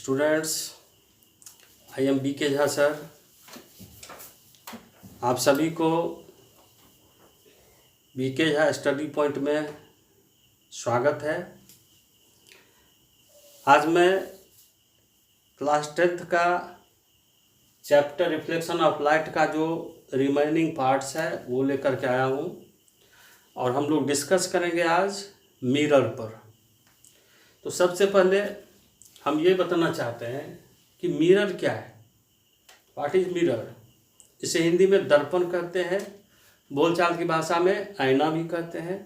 Students, I am B के Jha sir. आप सभी को बी के झा स्टडी पॉइंट में स्वागत है। आज मैं क्लास 10th का चैप्टर रिफ्लेक्शन ऑफ लाइट का जो रिमेनिंग पार्ट्स है वो लेकर के आया हूँ और हम लोग डिस्कस करेंगे आज मिरर पर। तो सबसे पहले हम ये बताना चाहते हैं कि मिरर क्या है। What is mirror? इसे हिंदी में दर्पण कहते हैं, बोलचाल की भाषा में आईना भी कहते हैं।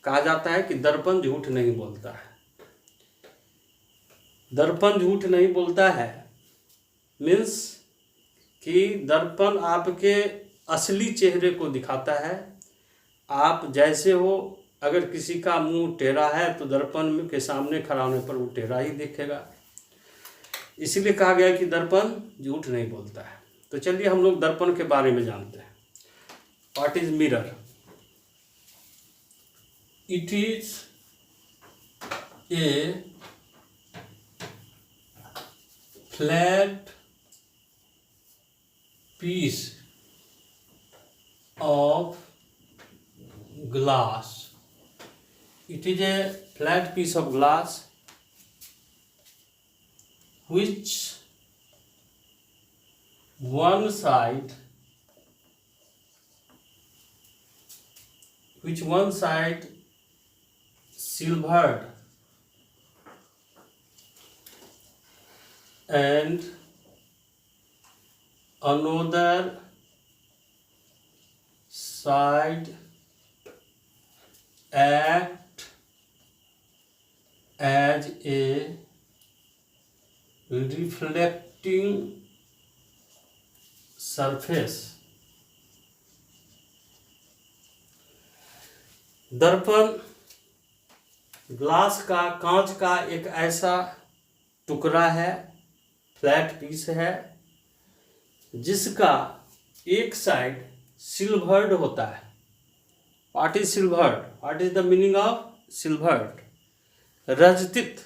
कहा जाता है कि दर्पण झूठ नहीं बोलता है। दर्पण झूठ नहीं बोलता है मीन्स कि दर्पण आपके असली चेहरे को दिखाता है। आप जैसे हो, अगर किसी का मुंह टेढ़ा है तो दर्पण के सामने खड़ा होने पर वो टेढ़ा ही दिखेगा। इसीलिए कहा गया कि दर्पण झूठ नहीं बोलता है। तो चलिए हम लोग दर्पण के बारे में जानते हैं। What is mirror? It is a flat piece of glass. It is a flat piece of glass which one side silvered and another side act as a reflecting surface. दर्पण ग्लास का, कांच का एक ऐसा टुकड़ा है, फ्लैट पीस है, जिसका एक साइड सिल्वर्ड होता है। What is silvered? What is the meaning of silvered? रजतित,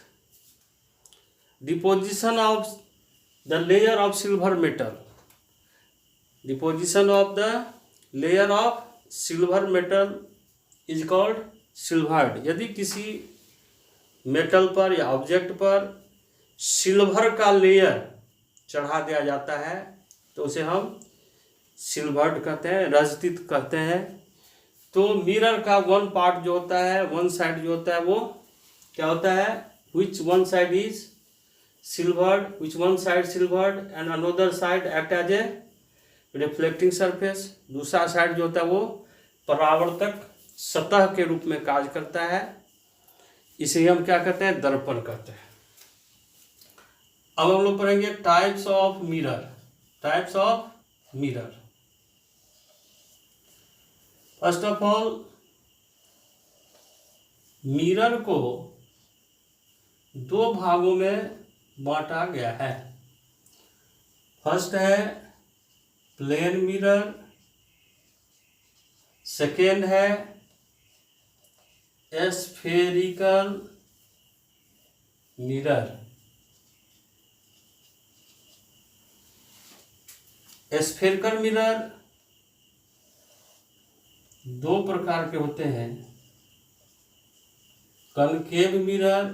deposition of the layer of silver metal. Deposition of the layer of silver metal is called silvered. यदि किसी मेटल पर या ऑब्जेक्ट पर सिल्वर का layer चढ़ा दिया जाता है तो उसे हम सिल्वर्ड कहते हैं, रजतित कहते हैं। तो मिरर का वन पार्ट जो होता है, वन साइड जो होता है, वो क्या होता है? Which one side is silvered, which one side silvered and another side act as a reflecting surface. दूसरा साइड जो होता है वो परावर्तक सतह के रूप में कार्य करता है। इसे हम क्या कहते हैं? दर्पण कहते हैं। अब हम लोग पढ़ेंगे types of mirror. Types of mirror. First of all, mirror को दो भागों में बांटा गया है। फर्स्ट है प्लेन मिरर, सेकेंड है स्फेरिकल मिरर। स्फेरिकल मिरर दो प्रकार के होते हैं, concave mirror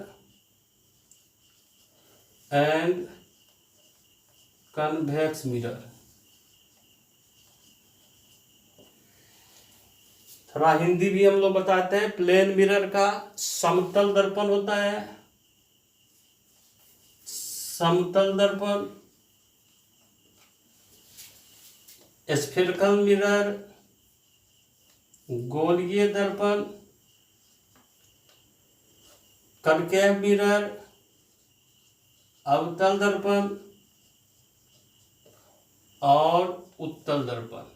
and convex mirror. थोड़ा हिंदी भी हम लोग बताते हैं। प्लेन मिरर का समतल दर्पण होता है, समतल दर्पण। स्फेरिकल मिरर गोलीय दर्पण। कनकेव मिरर अवतल दर्पण और उत्तल दर्पण।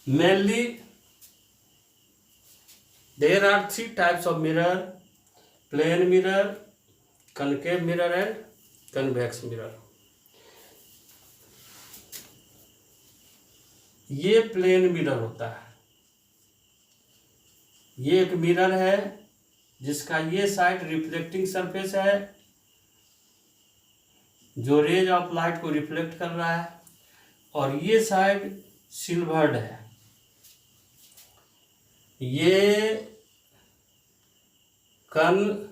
Mainly, there are three types of mirror: plane mirror, concave mirror and convex mirror. ये प्लेन मिरर होता है। ये एक मिरर है जिसका ये साइड रिफ्लेक्टिंग सरफेस है, जो रेज ऑफ लाइट को रिफ्लेक्ट कर रहा है, और ये साइड सिल्वर्ड है। ये कनकेव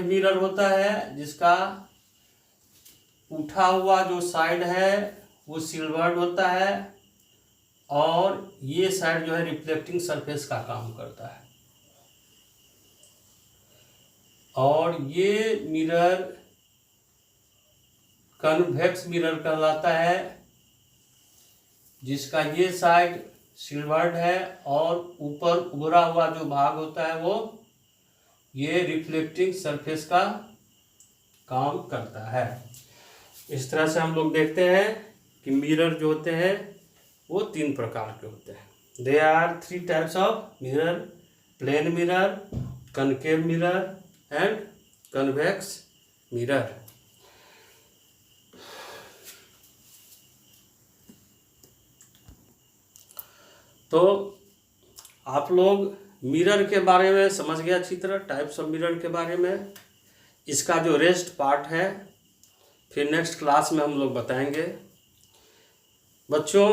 मिरर होता है, जिसका उठा हुआ जो साइड है वो सिल्वर्ड होता है, और ये साइड जो है रिफ्लेक्टिंग सरफेस का काम करता है। और ये मिरर कन्वेक्स मिरर कहलाता है, जिसका ये साइड सिल्वर्ड है, और ऊपर उभरा हुआ जो भाग होता है वो ये रिफ्लेक्टिंग सरफेस का काम करता है। इस तरह से हम लोग देखते हैं कि मिरर जो होते हैं वो 3 प्रकार के होते हैं। They are 3 types of mirror: plane mirror, concave mirror and convex mirror. तो आप लोग मिरर के बारे में समझ गए अच्छी तरह, टाइप्स ऑफ मिरर के बारे में। इसका जो रेस्ट पार्ट है फिर नेक्स्ट क्लास में हम लोग बताएंगे। बच्चों,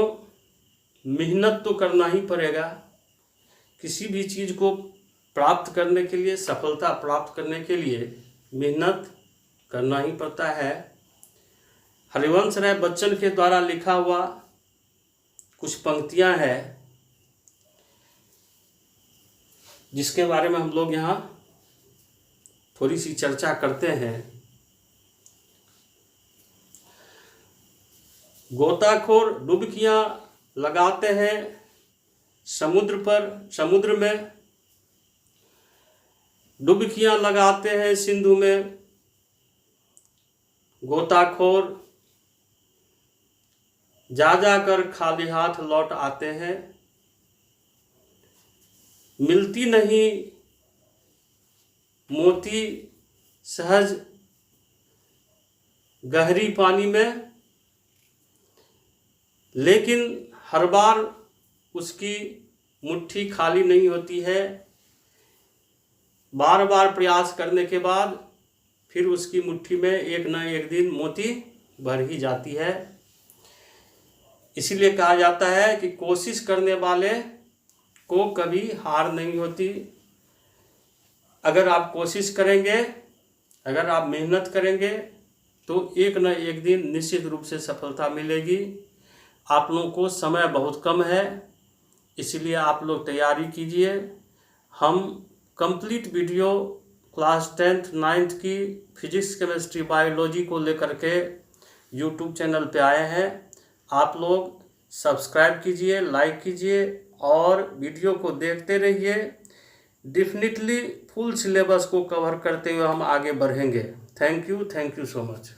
मेहनत तो करना ही पड़ेगा। किसी भी चीज़ को प्राप्त करने के लिए, सफलता प्राप्त करने के लिए मेहनत करना ही पड़ता है। हरिवंश राय बच्चन के द्वारा लिखा हुआ कुछ पंक्तियां हैं, जिसके बारे में हम लोग यहाँ थोड़ी सी चर्चा करते हैं। गोताखोर डुबकियां लगाते हैं समुद्र में, डुबकियां लगाते हैं सिंधु में। गोताखोर जा कर खाली हाथ लौट आते हैं। मिलती नहीं मोती सहज गहरी पानी में, लेकिन हर बार उसकी मुट्ठी खाली नहीं होती है। बार बार प्रयास करने के बाद फिर उसकी मुट्ठी में एक न एक दिन मोती भर ही जाती है। इसीलिए कहा जाता है कि कोशिश करने वाले को कभी हार नहीं होती। अगर आप कोशिश करेंगे, अगर आप मेहनत करेंगे तो एक न एक दिन निश्चित रूप से सफलता मिलेगी। आप लोगों को समय बहुत कम है, इसलिए आप लोग तैयारी कीजिए। हम complete video class 10th 9th की फिजिक्स, केमिस्ट्री, बायोलॉजी को लेकर के यूट्यूब चैनल पे आए हैं। आप लोग सब्सक्राइब कीजिए, लाइक कीजिए और वीडियो को देखते रहिए। डेफिनेटली फुल सिलेबस को कवर करते हुए हम आगे बढ़ेंगे। Thank you so much.